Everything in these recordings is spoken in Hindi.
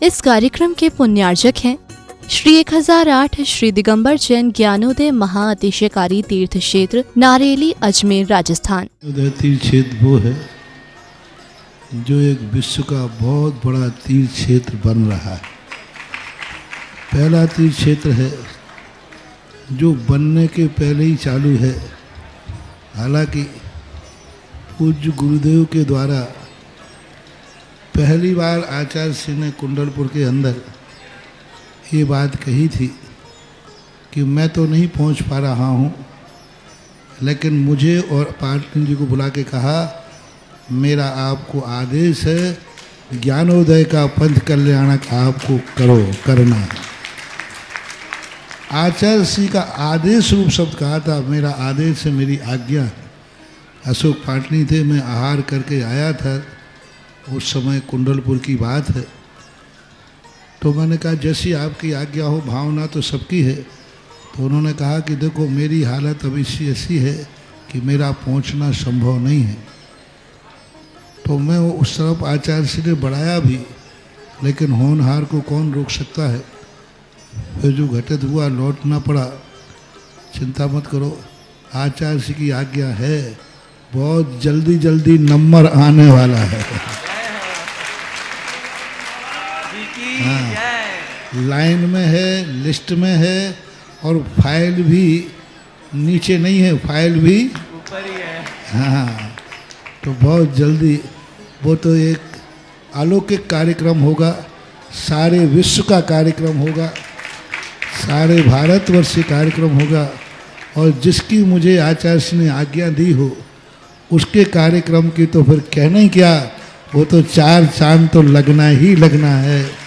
इस कार्यक्रम के पुण्यार्जक हैं श्री 1008 श्री दिगंबर जैन ज्ञानोदय महाअतिशयकारी तीर्थ क्षेत्र नारेली अजमेर राजस्थान। तीर्थ क्षेत्र वो है जो एक विश्व का बहुत बड़ा तीर्थ क्षेत्र बन रहा है। पहला तीर्थ क्षेत्र है जो बनने के पहले ही चालू है। हालांकि पूज्य गुरुदेव के द्वारा पहली बार आचार्य श्री ने कुंडलपुर के अंदर ये बात कही थी कि मैं तो नहीं पहुंच पा रहा हूं, लेकिन मुझे और पाटनी जी को बुला के कहा मेरा आपको आदेश है, ज्ञानोदय का पंथ कल्याणक आपको करना है। आचार्य श्री का आदेश रूप शब्द कहा था, मेरा आदेश है, मेरी आज्ञा है। अशोक पाटनी थे, मैं आहार करके आया था, उस समय कुंडलपुर की बात है। तो मैंने कहा जैसी आपकी आज्ञा हो, भावना तो सबकी है। तो उन्होंने कहा कि देखो मेरी हालत अभी ऐसी है कि मेरा पहुंचना संभव नहीं है। तो मैं उस तरफ आचार्य श्री ने बढ़ाया भी, लेकिन होनहार को कौन रोक सकता है। फिर जो घटित हुआ लौटना पड़ा। चिंता मत करो, आचार्य श्री की आज्ञा है, बहुत जल्दी जल्दी नंबर आने वाला है। हाँ, लाइन में है, लिस्ट में है, और फाइल भी नीचे नहीं है, फाइल भी ऊपर ही है। हाँ, तो बहुत जल्दी वो तो एक अलौकिक कार्यक्रम होगा, सारे विश्व का कार्यक्रम होगा, सारे भारतवर्ष का कार्यक्रम होगा। और जिसकी मुझे आचार्य ने आज्ञा दी हो उसके कार्यक्रम की तो फिर कहना ही क्या, वो तो 4 चांद तो लगना ही लगना है।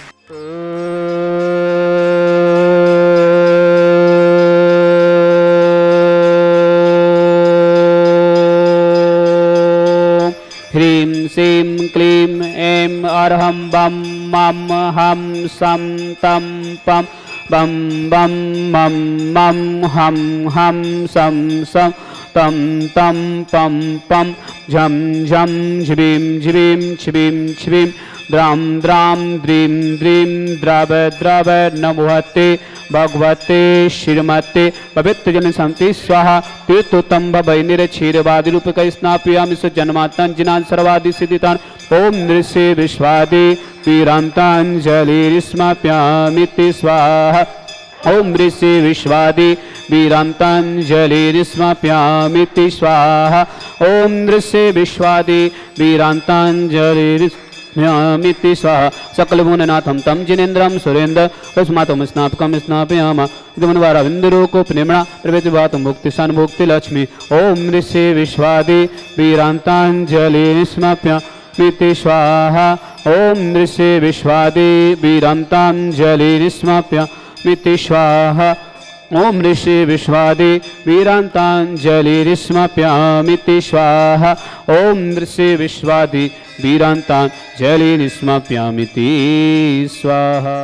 ह्रीं श्रीं क्लीं ऐं अर्हं बं मं हं सं तं पं बं बं मं मं हं हं सं सं तं तं पं पं झं झं झ्रीं झ्रीं छ्रीं छ्रीं द्रां द्रां द्रीं द्रीं द्रव द्रव नमोहते भगवते श्रीमते पवित्रजन शांति स्वाहा। तीर्थोत्तम भवै निरक्षीरवादि रूपक स्नापयामि जन्मात्मजिनान् सर्वादि सिद्धितान्। ओम नृषे विश्वादि वीरांतांजलिर्स्माप्यामि स्वाहा। ओम ऋषि विश्वादि वीरांतांजलिर्स्माप्यामि स्वाहा। ओम ऋषि विश्वादि वीरांतांजलिर्स्माप्यामि स्वाहा। सकलभुवननाथं तं जिनेन्द्रं सुरेन्द्र तस्मात्म स्नापकं स्नापयामः विंदुरोकोपनिमणा प्रवेतिवातं मुक्तिशान मुक्ति लक्ष्मी। ओम ऋषि विश्वादि वीरांतांजलिर्स्माप्यामि स्वाहा। ओम ऋषि विश्वादि वीरांतांजलिर्स्माप्यामि स्वाहा। ओम ऋषि विश्वादि वीरांतांजलिर्स्माप्यामि स्वाहा। ओम ऋषि विश्वादि वीरांतांजलिर्स्माप्यामि स्वाहा।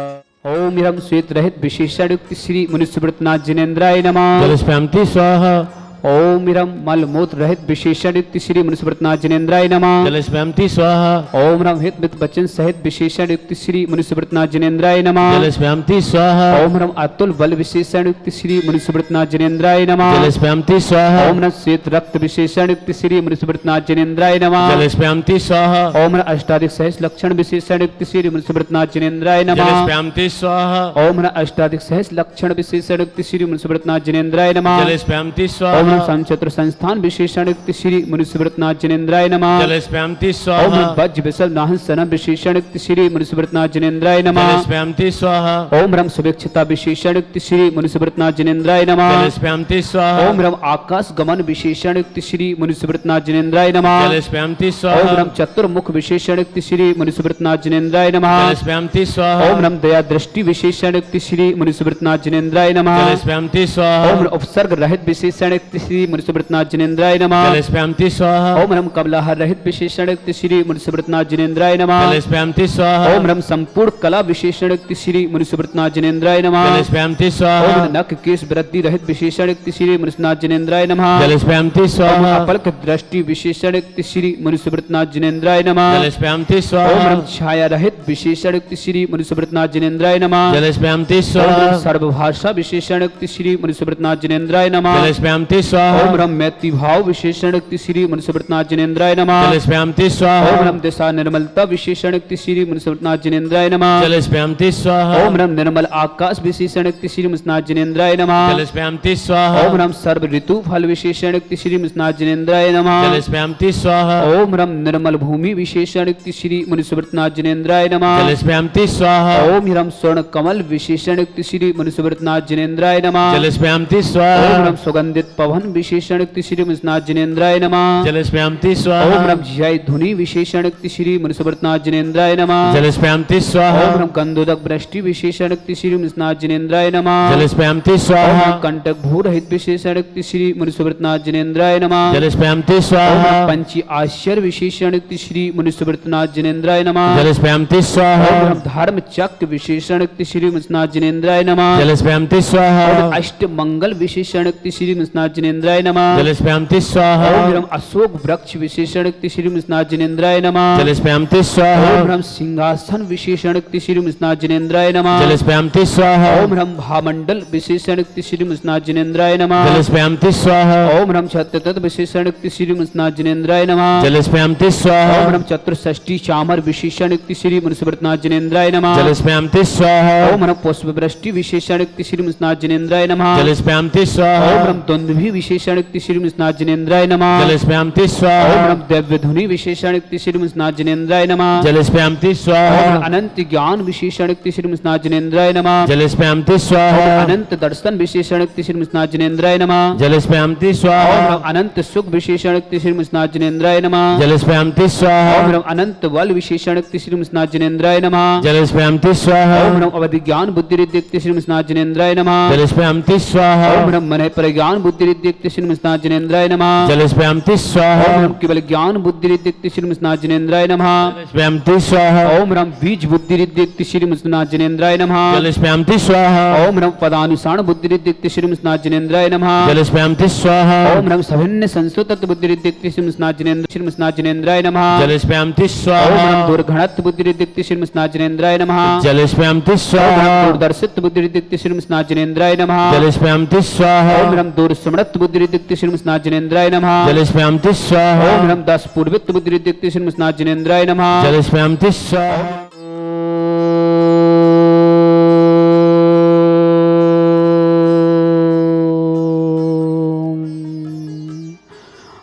ओम इरम श्वेत रहित विशेषण युक्त श्री मुनिसुब्रतनाथ जिनेन्द्राय नमः। जलस्प्यामति स्वाहा। ओम इरम मल मूत्र रहित विशेषण युक्त श्री मुनिसुब्रतनाथ जिनेन्द्राय नमः। जलस्प्यामति स्वाहा। ओम रम हित मित बचन सहित विशेषण युक्त श्री मुनिसुब्रतनाथ जिनेन्द्राय नमः। जलस्प्यामति स्वाहा। ओम रम अतुल बल विशेषण युक्त श्री मुनिसुब्रतनाथ जिनेन्द्राय नमः। जलस्प्यामति स्वाहा। ओम रम श्वेत रक्त विशेषण युक्त श्री मुनिसुब्रतनाथ जिनेन्द्राय नमः। जलस्प्यामति स्वाहा। ओम रम अष्टाधिक सहस्र लक्षण विशेषण युक्त श्री मुनिसुब्रतनाथ जिनेन्द्राय नमः। जलस्प्यामति स्वाहा। ओम रम अष्टाधिक सहस्र लक्षण विशेषण युक्त श्री मुनिसुब्रतनाथ जिनेन्द्राय नमः। जलस्प्यामति स्वाहा। ओम संचत्र संस्थान विशेषण युक्त श्री मुनिसुब्रतनाथ जिनेन्द्राय नमः। जलस्प्यामति स्वाहा। ओम वज्र विसल नाहन सनम विशेषण युक्त श्री मुनिसुब्रतनाथ जिनेन्द्राय नमः। जलस्प्यामति स्वाहा। ओम रम सुभिक्षता विशेषण युक्त श्री मुनिसुब्रतनाथ जिनेन्द्राय नमः। जलस्प्यामति स्वाहा। ओम रम आकाश गमन विशेषण युक्त श्री मुनिसुब्रतनाथ जिनेन्द्राय नमः। जलस्प्यामति स्वाहा। ओम रम चतुर्मुख विशेषण युक्त श्री मुनिसुब्रतनाथ जिनेन्द्राय नमः। जलस्प्यामति स्वाहा। ओम रम दया दृष्टि विशेषण युक्त श्री मुनिसुब्रतनाथ जिनेन्द्राय नमः। जलस्प्यामति स्वाहा। ओम उपसर्ग रहित विशेषण युक्त श्री मुनिसुब्रतनाथ जिनेन्द्राय नमः। जलस्प्यामति स्वाहा ओम रम कमलाहार रहित विशेषण युक्त श्री मुनिसुब्रतनाथ जिनेन्द्राय नमः। जलस्प्यामति स्वाहा ओम रम संपूर्ण कला विशेषण युक्त श्री मुनिसुब्रतनाथ जिनेन्द्राय नमः। जलस्प्यामति स्वाहा ओम नख केश वृद्धि रहित विशेषण युक्त श्री मुनिसुब्रतनाथ जिनेन्द्राय नमः। जलस्प्यामति ओम स्वाहा अपलक दृष्टि विशेषण युक्त श्री मुनिसुब्रतनाथ जिनेन्द्राय नमः। जलस्प्यामति ओम स्वाहा रम छाया रहित विशेषण युक्त श्री मुनिसुब्रतनाथ जिनेन्द्राय नमः। जलस्प्यामति ओम स्वाहा रम सर्वभाषा विशेषण युक्त श्री मुनिसुब्रतनाथ जिनेन्द्राय नमः। जलस्प्यामति ओम स्वाहा रम मैत्री भाव विशेषण युक्त श्री मुनिसुब्रतनाथ जिनेन्द्राय नमः। जलस्प्यामति ओम स्वाहा रम दिशा निर्मलता विशेषण युक्त श्री मुनिसुब्रतनाथ जिनेन्द्राय नमः। जलस्प्यामति स्वाहा ओम रम निर्मल आकाश विशेषण युक्त श्री मुनिसुब्रतनाथ जिनेन्द्राय नमः। जलस्प्यामति स्वाहा ओम रम सर्व ऋतु फल विशेषण युक्त श्री मुनिसुब्रतनाथ जिनेन्द्राय नमः। जलस्प्यामति स्वाहा ओम रम निर्मल भूमि विशेषण युक्त श्री मुनिसुब्रतनाथ जिनेन्द्राय नमः। जलस्प्यामति स्वाहा ओम रम स्वर्ण कमल विशेषण युक्त श्री मुनिसुब्रतनाथ जिनेन्द्राय नमः। जलस्प्यामति ओम स्वाहा रम सुगंधित पवन विशेषण युक्त श्री मुनिसुब्रतनाथ जिनेन्द्राय नमः। जलस्प्यामति ओम स्वाहा रम जय धुनि विशेषण युक्त श्री मुनिसुब्रतनाथ जिनेन्द्राय नमः। जलस्प्यामति ओम स्वाहा रम कंदोदक वृष्टि विशेषण युक्त श्री मुनिसुब्रतनाथ जिनेन्द्राय नमः। जलस्प्यामति ओम स्वाहा रम कंटक भू रहित विशेषण युक्त श्री मुनिसुब्रतनाथ जिनेन्द्राय नमः। जलस्प्यामति ओम स्वाहा रम पंची आश्चर्य विशेषण युक्त श्री मुनिसुब्रतनाथ जिनेन्द्राय नमः। जलस्प्यामति ओम स्वाहा रम धर्म चक्र विशेषण युक्त श्री मुनिसुब्रतनाथ जिनेन्द्राय नमः। जलस्प्यामति ओम स्वाहा अष्ट मंगल विशेषण युक्त श्री मुनिसुब्रतनाथ जिनेन्द्राय नमः। जलस्प्यामति स्वाहा ओम रम अशोक वृक्ष विशेषण युक्त श्री मुनिसुब्रतनाथ जिनेन्द्राय नमः। जलस्प्यामति ओम स्वाहा रम सिंहासन विशेषण युक्त श्री मुनिसुब्रतनाथ जिनेन्द्राय नमः। जलस्प्यामति स्वाहा ओम रम भामंडल विशेषण युक्त श्री मुनिसुब्रतनाथ जिनेन्द्राय नमः। जलस्प्यामति स्वाहा ओम रम छत्रतत विशेषण युक्त श्री मुनिसुब्रतनाथ जिनेन्द्राय नमः। जलस्प्यामति ओम स्वाहा रम चतुष्षष्टि चामर विशेषण युक्त श्री मुनिसुब्रतनाथ जिनेन्द्राय नमः। जलस्प्यामति स्वाहा ओम रम पुष्प वृष्टि विशेषण युक्त श्री मुनिसुब्रतनाथ जिनेन्द्राय नमः। जलस्प्यामति ओम स्वाहा रम द्वंद्वी विशेषण युक्त श्री मुनिसुब्रतनाथ जिनेन्द्राय नमः। जलस्प्यामति ओम स्वाहा रम दिव्य धुनि विशेषण युक्त श्री मुनिसुब्रतनाथ जिनेन्द्राय नमः। जलस्प्यामति ओम स्वाहा रम अनंत ज्ञान विशेषण युक्त श्री मुनिसुब्रतनाथ जिनेन्द्राय नमः। जलस्प्यामति ओम स्वाहा रम अनंत दर्शन विशेषण युक्त श्री मुनिसुब्रतनाथ जिनेन्द्राय नमः। जलस्प्यामति ओम स्वाहा रम अनंत सुख विशेषण युक्त श्री मुनिसुब्रतनाथ जिनेन्द्राय नमः। जलस्प्यामति ओम स्वाहा रम अनंत बल विशेषण युक्त श्री मुनिसुब्रतनाथ जिनेन्द्राय नमः। जलस्प्यामति स्वाहा ओम रम अवधि ज्ञान बुद्धि रिद्धि युक्त श्री मुनिसुब्रतनाथ जिनेन्द्राय नमः। जलस्प्यामति स्वाहा ओम रम मन प्रज्ञान बुद्धि रिद्धि युक्त श्री मुनिसुब्रतनाथ जिनेन्द्राय नमः। जलस्प्यामति ओम स्वाहा रम केवल ज्ञान बुद्धि रिद्धि युक्त श्री मुनिसुब्रतनाथ जिनेन्द्राय नमः। जलस्प्यामति स्वाहा ओम रम बीज बुद्धि रिद्धि युक्त श्री मुनिसुब्रतनाथ जिनेन्द्राय नमः। जलस्प्यामति स्वाहा ओम रम पदानुसार बुद्धि रिद्धि युक्त श्री मुनिसुब्रतनाथ जिनेन्द्राय नमः। जलस्प्यामति स्वाहा ओम रम सभिन्न संस्कृत बुद्धि रिद्धि युक्त श्री मुनिसुब्रतनाथ जिनेन्द्राय नमः। जलस्प्यामति ओम स्वाहा रम दुर्घणत बुद्धि रिद्धि युक्त श्री मुनिसुब्रतनाथ जिनेन्द्राय नमः। जलस्प्यामति ओम स्वाहा रम दूरदर्शित बुद्धि रिद्धि युक्त श्री मुनिसुब्रतनाथ जिनेन्द्राय नमः। जलस्प्यामति स्वाहा ओम रम दूरस्मृत बुद्धि रिद्धि युक्त श्री मुनिसुब्रतनाथ जिनेन्द्राय नमः। जलस्प्यामति स्वाहा ओम रम दस पूर्वित बुद्धि रिद्धि युक्त श्री मुनिसुब्रतनाथ जिनेन्द्राय नमः। जलस्प्यामति स्वाहा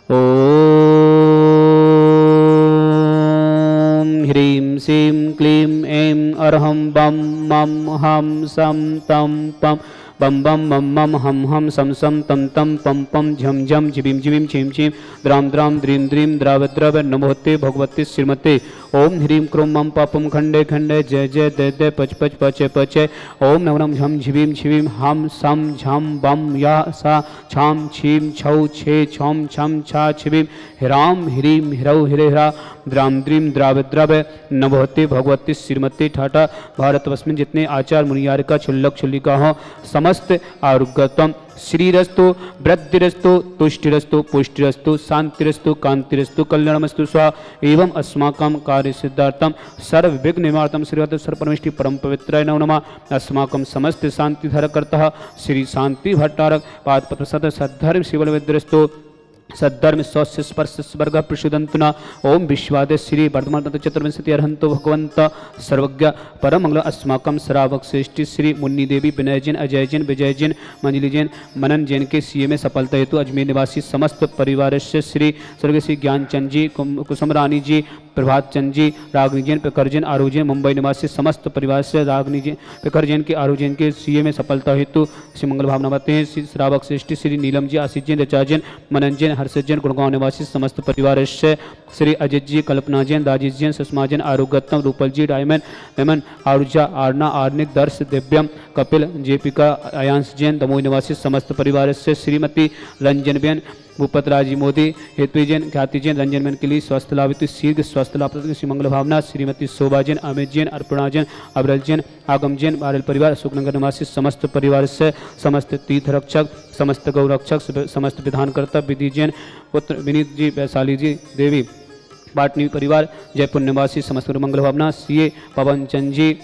ओम ह्रीं श्रीं क्लीं ऐं अरहं बम मम हम सम तम पम बम बम मम मम हम हम सम सम तम तम पम पम झम झम झिबिम झिबिम छिम छिम द्राम द्राम द्रीम द्रीम द्राव द्रव नमोते भगवते श्रीमते ओम ह्रीं क्रों मम पापम खंडे खंडे जय जय दय दय पच पच पचे पचे ओम नम नम झम झिबिम छिबिम हम सम झम बम या सा छाम छीम छौ छे छम छम छा छिबिम ह्राम ह्रीं ह्रौ हिरे ह्रा द्राम द्रीम द्राव द्रव नभोते भगवती श्रीमती ठाटा भारतवर्ष में जितने आचार मुनियारिका छुल्लक छुल्लिका हो समस्त आरोग्यतम श्रीरस्तु वृद्धिरस्तु तुष्टिरस्तु पुष्टिरस्तु शांतिरस्तु कांतिरस्तु कल्याणमस्तु स्वा एवं अस्माकं कार्य सिद्धार्थम सर्व विघ्न निवारणम श्रीवत सर्वपरमेष्टि परम पवित्राय नमो नमः अस्माकं समस्त शांतिधरकर्ता श्री शांति भट्टारक पादपत्र सद सद्धर्म शिवल विद्रस्तु सद्धर्म स्वस्य स्पर्श स्वर्ग प्रसुदंतुना ओम विश्वादे श्री वर्धमान चतुर्विंशति अर्हंतो भगवंत सर्वज्ञ परम मंगल अस्माकं श्रावक श्रेष्ठी श्री मुन्नी देवी विनय जैन अजय जैन विजय जैन मंजलि जैन मनन जैन के सीए में सफलता हेतु अजमेर निवासी समस्त परिवार से श्री स्वर्गीय श्री ज्ञानचंद जी कुसुम रानी जी प्रभात चंद जी रागनी जैन प्रखर जैन आरू जैन मुंबई निवासी समस्त परिवार से रागनी जैन प्रखर जैन के आरू जैन के सीए में सफलता हेतु श्री मंगल भावना बताते हैं श्री श्रावक श्रेष्ठी श्री नीलम जी आशीष जैन रचा जैन मनन जैन हर्षद जैन गुड़गांव निवासी समस्त परिवार से श्री अजित जी, कल्पना जैन, राजेश जैन, सुषमा जैन, आरोग्यतम, रूपल जी, डायमंड लेमन, आरुजा, आरना, आर्निक, दर्श, दिव्यम, कपिल, जेपिका, अयांश जैन, दमोह निवासी समस्त परिवार से श्रीमती रंजन बेन, भूपत राजी मोदी, हेतु जैन, ख्याति जैन, रंजन बेन के लिए स्वस्थ लाभित शीघ्र स्वस्थ लाभ श्री मंगल भावना, श्रीमती शोभा जैन, अमित जैन, अर्पणा जैन, अबरल जैन, आगम जैन, बारल परिवार, अशोकनगर निवासी समस्त परिवार से समस्त तीर्थ रक्षक, समस्त गौ रक्षक, समस्त विधानकर्ता, विधि जैन, पुत्र विनीत जी, वैशाली जी, देवी पाटनी परिवार, जयपुर निवासी समस्त मंगल भावना, सीए पवन चंद जी,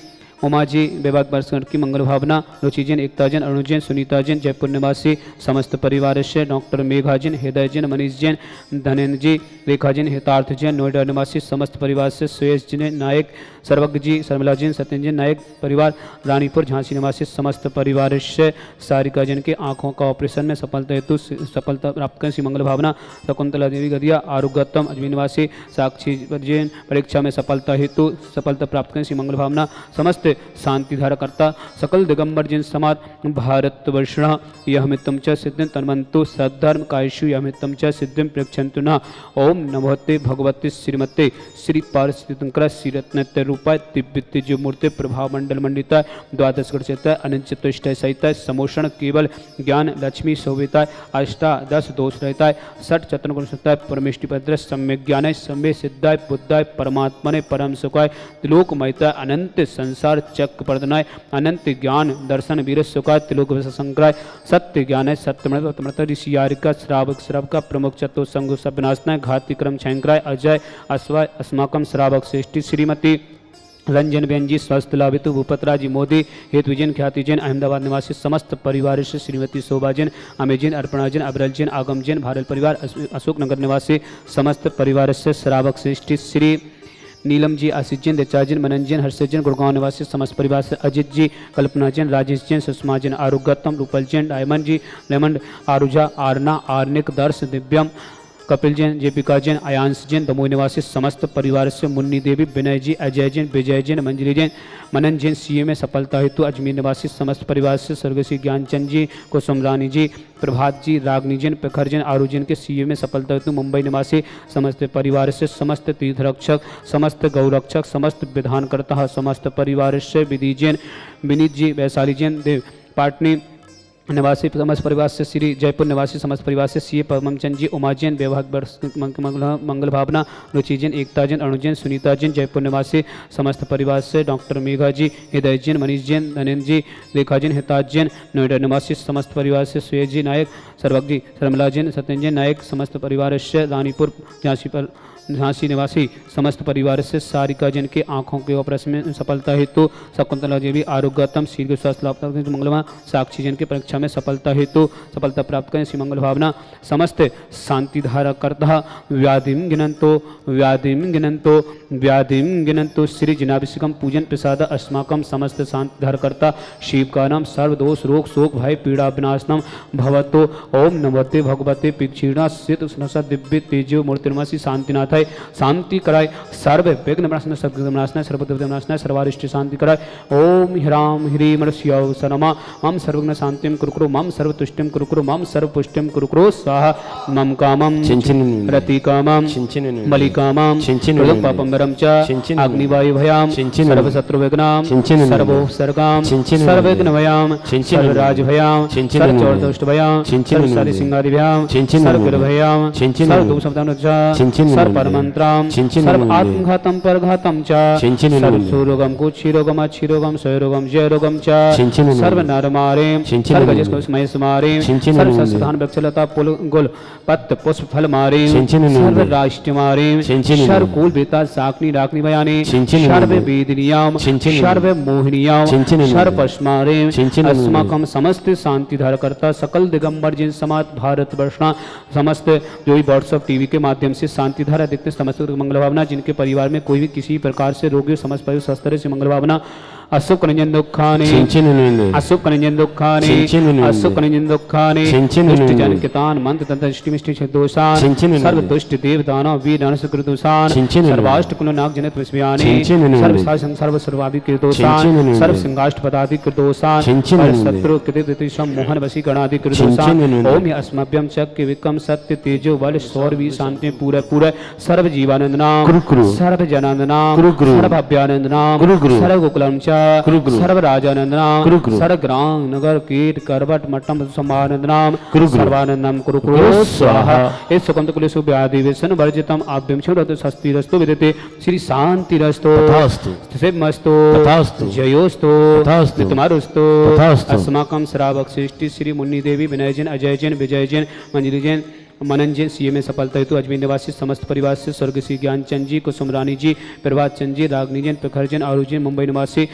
उमा जी, विभाग वर्षगढ़ की मंगल भावना, रुचि जैन, एकता जैन, अरुण जैन, सुनीता जैन, जयपुर निवासी समस्त परिवार से डॉक्टर मेघा जैन, हृदय जैन, मनीष जैन, धनेन्द्र जी, रेखा जैन, हितार्थ जैन, नोएडा निवासी समस्त परिवार से सुयश जैन नायक, सर्वज्ञ जी, शर्मिला जैन, सत्यन जैन नायक परिवार, रानीपुर झांसी निवासी समस्त परिवार से सारिका जैन के आंखों का ऑपरेशन में सफलता हेतु सफलता प्राप्त करें श्री मंगल भावना, शकुंतला देवी गदिया, आरोग्यतम अजमेर निवासी साक्षी जैन परीक्षा में सफलता हेतु सफलता प्राप्त करें श्री मंगल भावना, समस्त शांति धारकर्ता सकल दिगंबर जिन समाज भारत वर्षण यहमितम च सिद्धिं तन्वन्तु सद्धर्म कायशु यहमितम च सिद्धिं प्रेक्षन्तु न। ओम नमोते भगवते श्रीमते श्री पारसितंकर श्रीरत्नते रूपाय दिव्य जो मूर्ति प्रभाव मंडल मंडिता द्वादश गणचेता अनंत चतुष्टय सहित समोषण केवल ज्ञान लक्ष्मी शोभिता अष्टादश दोष रहता है सठ चतुर्गुण गुण सत्ताय परमेष्टि भद्र सम्यक ज्ञान सम्य सिद्धाय बुद्धाय परमात्मने परम सुखाय त्रिलोक महिता अनंत संसार चक्र प्रदनाय अनंत ज्ञान दर्शन वीर सुखाय त्रिलोक संग्रह सत्य ज्ञान है सत्य ऋषि यारिका श्रावक श्राव का प्रमुख चतुर संघ सब विनाशनाय घाती क्रम छयंक्राय अजय अस्वाय अस्माकम श्रावक श्रेष्ठी श्रीमती रंजन बेन जी स्वस्थ लाभित भूपतरा जी मोदी हेतु जैन ख्याति जैन अहमदाबाद निवासी समस्त परिवार से श्रीमती शोभा जैन अमेज जैन अर्पणा जैन अबरल जैन आगम जैन भारत परिवार अशोकनगर निवासी समस्त परिवार से श्रावक श्रेष्ठी श्री नीलम जी आशीष जैन ऋचा जैन मनन जैन हर्षद जैन गुड़गांव निवासी समस्त परिवार से अजित जी कल्पना जैन राजेश जैन सुषमा जैन आरोग्यतम रूपल जैन डायमंड जी लेमंड आरुजा आरना आर्निक दर्श दिव्यम कपिल जैन जेपिका जैन अयांश जैन दमोह निवासी समस्त परिवार से मुन्नी देवी विनय जी अजय जैन विजय जैन मंजरी जैन मनन जैन सीए में सफलता हेतु अजमेर निवासी समस्त परिवार से स्वर्गीय ज्ञानचंद जी कुसुम रानी जी प्रभात जी रागनी जैन प्रखर जैन आरू जैन के सीए में सफलता हेतु मुंबई निवासी समस्त परिवार से समस्त तीर्थ रक्षक समस्त गौरक्षक समस्त विधानकर्ता समस्त परिवार से विधि जैन विनीत जी वैशाली जैन देव पाटनी निवासी समस्त परिवार से श्री जयपुर निवासी समस्त परिवार से सीए पवनचंद जी उमा जैन विभाग मंगल भावना रुचि जैन एकता जैन अणु जैन सुनीता जैन जयपुर निवासी समस्त परिवार से डॉक्टर मेघा जी हृदय जैन मनीष जैन धनेन्द्र जी रेखा जैन हिताज जैन नोएडा निवासी समस्त परिवार से सुयश जी नायक सर्वज्ञ जी शर्मिला जैन सत्यन जैन नायक समस्त परिवार से रानीपुर झांसी निवासी समस्त परिवार से सारिका जन के आंखों के ऑपरेशन में सफलता हेतु शकुंतला देवी आरोग्यतम शीघ्र स्वास्थ्य लाभ मंगलवा साक्षी जन की परीक्षा में सफलता हेतु सफलता प्राप्त करें श्री मंगल भावना समस्त शांति धारा करता व्याधिम गिनंतो श्री जिनाभिषेकम पूजन प्रसाद अस्माकम समस्त शांति धार करता शिव का नाम सर्वदोष रोग शोक भय पीड़ा विनाशनम भवतो ओम नमोते भगवते पिक्षीणा सित दिव्य तेजो मूर्तिर्मासी शांतिनाथ शांति कराय सर्व विघ्न विनाशनाय सर्वविघ्नविनाशनाय सर्वदुर्विनाशनाय सर्वारिष्ट शांति कराय ओम ह्राम ह्रीम ऋष्यौ सनमा मम सर्वज्ञ शांतिं कुरुकुरु मम सर्वतुष्टिं कुरुकुरु मम सर्वपुष्टिं कुरुकुरु स्वाहा मम कामं रतिकामं बलिकामं पापं वरं च अग्निवायुभयां सर्वशत्रुविघ्नां सर्वोपसर्गां सर्वविघ्नभयां सर्वराजभयां सर्वचोरदुष्टभयां सर्वसारिसिंहादिभयां सर्वगिरभयां सर्वदोषपदां परमंत्राम सर्व आत्मघातम परघातम च सर्व सुरोगम कुक्षिरोगम अच्छिरोगम क्षयरोगम जयरोगम च सर्व नरमारेम सर्व गजस्मय समारेम सर्व संस्थान वृक्षलता पुल गुल पत्र पुष्प फल मारेम सर्व राष्ट्र मारेम सर्व कुल बेता साकनी राकनी बयाने सर्व वेदनियाम सर्व मोहिनियाम सर्व पश्मारेम अस्माकम समस्त शांति धार करता सकल दिगंबर जिन समाज भारत वर्षना समस्त जो भी व्हाट्सएप टीवी के माध्यम से शांति धारा देखते समस्त मंगल भावना जिनके परिवार में कोई भी किसी प्रकार से रोगी समस्त परिवार स्वस्थ से मंगल भावना अशुक निंजन दुखाने अशुक निंजन दुखाने अशुक निंजन दुखाने दुष्ट जन कितान मंत्र तंत्र दृष्टि मिष्टि दोषान सर्व दुष्ट देव दानव वीर दानव कृतोषान सर्वाष्ट कुल नाग जनत विस्मयाने सर्व साधन सर्व सर्वादि कृतोषान सर्व सिंहाष्ट पदादि कृतोषान शत्रु कृतिशम मोहन वशी गणादि कृतोषान ओम अस्मभ्यम चक्र विक्रम सत्य तेजो बल शौर्य शांति पूरे पूरे सर्व जीवानंदनाम गुरु गुरु सर्व जनानंदनाम गुरु गुरु सर्व अभ्यानंदनाम गुरु गुरु सर्व गोकुलम च गुरु गुरु सर्व राजानंदनाम गुरु गुरु सर्व ग्राम नगर कीट करवट मट्टम समानंदनाम गुरु गुरु सर्वानंदम कुरु कुरु गुरु स्वाहा स्वाहा। इस सुकंत कुलेशु व्याधि व्यसन वर्जितम आभ्यम क्षुरत स्वस्तिरस्तु विदते श्री शांतिरस्तु तथास्तु मस्तु तथास्तु जयोस्तु तथास्तु तुम्हारोस्तु तथास्तु। अस्माकं श्रावक श्रेष्ठी श्री मुन्नी देवी विनय जैन अजय जैन विजय जैन मंजरी जैन मनन जैन सीए में सफलता हेतु अजमेर निवासी समस्त परिवार से स्वर्ग श्री ज्ञानचंद जी कुसुम रानी जी प्रभात चंद जी रागनी जैन प्रखर जैन आरूढ़ जैन मुंबई निवासी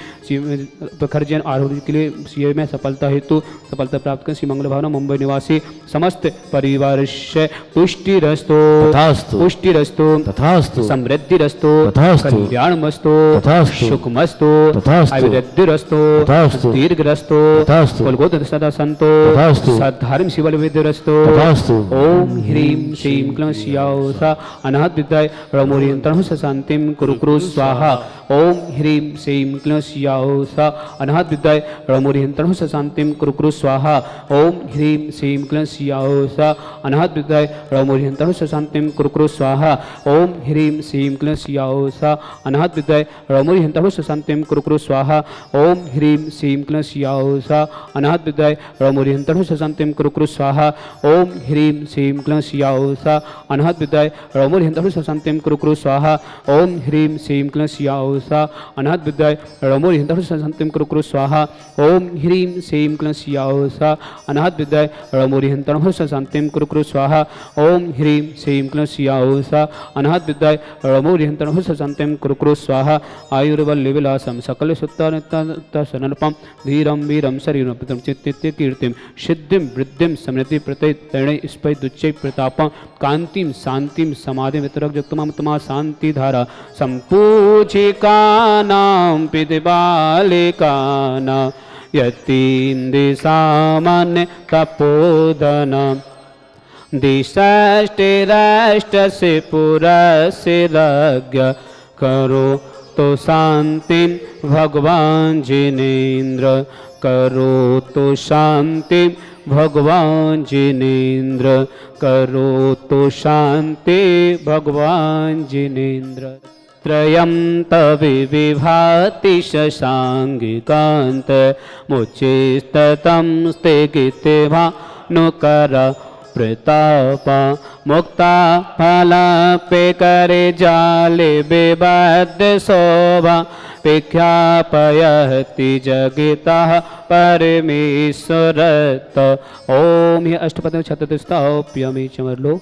प्रखर जैन आरूढ़ के लिए सीए में सफलता हेतु सफलता प्राप्त कर श्री मंगल भावना मुंबई निवासी समस्त परिवार से पुष्टि रस्तो तथास्तु पुष्टि रस्तो तथास्तु समृद्धि रस्तो तथास्तु कल्याणमस्तु तथास्तु सुखमस्तु तथास्तु अभिवृद्धिरस्तो तथास्तु दीर्घरस्तो तथास्तु कुलगोत्र सदा संतो तथास्तु सद्धर्म शिवल विद्यरस्तो तथास्तु। ओम ह्रीं श्रीं क्लीं श्याओसा अनाहत विद्याय रमोरियंतरं शांतिं कुरु कुरु स्वाहा। ओम ह्रीं श्रीं क्लीं श्याओसा अनाहत विद्याय रमोरियंतरं शांतिं कुरु कुरु स्वाहा। ओम ह्रीं श्रीं क्लीं श्याओसा अनाहत विद्याय रमोरियंतरं शांतिं कुरु कुरु स्वाहा। ओम ह्रीं श्रीं क्लीं श्याओसा अनाहत विद्याय रमोरियंतरं शांतिं कुरु कुरु स्वाहा। ओम ह्रीं श्रीं क्लीं श्याओसा अनाहत विद्याय रमोरियंतरं शांतिं कुरु कुरु स्वाहा। ओम ह्रीं श्रीं क्लीं श्याओसा अनाहत विद्याय रमोरियंतरं शांतिं कुरु कुरु स्वाहा। ओम ह्रीं श्रीं क्लीं श्याओसा अनाहत विद्याय रमोरियंतरं शांतिं कुरु कुरु स्वाहा। ओम ह्रीं श्रीं क्लीं श्याओसा अनाहत विद्याय रमोरियंतरं शांतिं कुरु कुरु स्वाहा। ओम ह्रीं श्रीं क्लीं श्याओसा अनाहत विद्याय रमोरियंतरं शांतिं कुरु कुरु स्वाहा। आयुर्वल्ली विलासम सकल सुत्तानल्पम धीरम वीरम शरीरम पितरम चित्तित्य कीर्तिम सिद्धिम वृद्धिम समृद्धि प्रत्यय स्पै दुच्चै प्रतापम कांतिम शांतिम समाधि वितरक जगतमा शांति धारा संपूजिकानां पितृबालिकानां यतीं दिशामान्य तपोधना दिशाष्टिराष्टस्य पुरस्य राज्ञ करो तो शांतिं भगवान जिनेन्द्र करो तो शांतिं भगवान जिनेन्द्र करो तो शांति भगवान जिनेन्द्र। त्रयं तविभाति शशांगिकांत मुचिस्ततं स्थिगिते भानुकर प्रताप मुक्ता फला पे करे जाले बेबद शोभा विख्यापयति जगिता परमेश्वरत। ओम ये अष्टपद छतस्तप्यमी चमरलो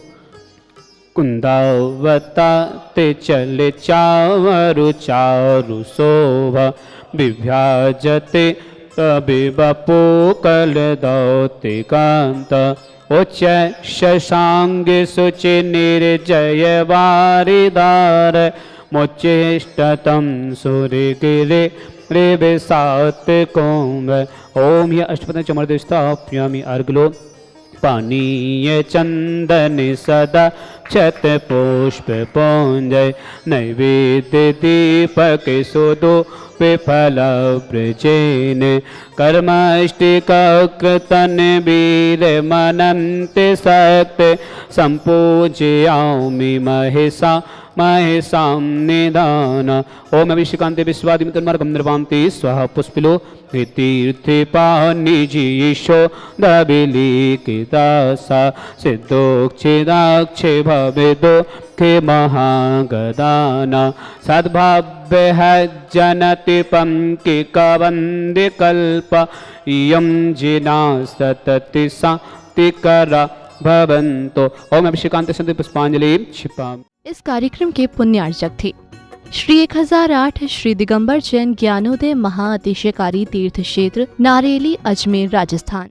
कुंदावता ते चले चावरु चारु शोभा विभ्याजते तबि बपो कल दौते कांत उच्च शशांगे सुचि निर्जय वारिदार मुच्चेष्टतम सूर्य गिरे रे बेसात कोंग। ओम ये अष्टपद चमरदेष्टाप्यामी अर्गलो पानीय चंदन सदा छत पुष्प पुंजय नैवेद्य दीपक सुदो विफल ब्रजेन कर्माष्टिककृतन वीर मनंत सक्त संपूजयामि महिषा महेशां निधान। ओम अभिषेकांते विश्वादिमितन्मार्गं निर्वान्ते स्वाहा पुष्पिलो तीर्थे पानिजीशो दबिलिकितासा सिद्धोक्षिदाक्षे भवेदो खे महागदाना सद्भाव्य है जनति पंकिकवन्दिकल्प इयं जिना सतति शान्तिकरा भवन्तो। ओम अभिषेकांते संति पुष्पांजलि क्षिपामि। इस कार्यक्रम के पुण्यार्चक थे श्री 1008 श्री दिगंबर जैन ज्ञानोदय महाअतिशयकारी तीर्थ क्षेत्र नारेली अजमेर राजस्थान।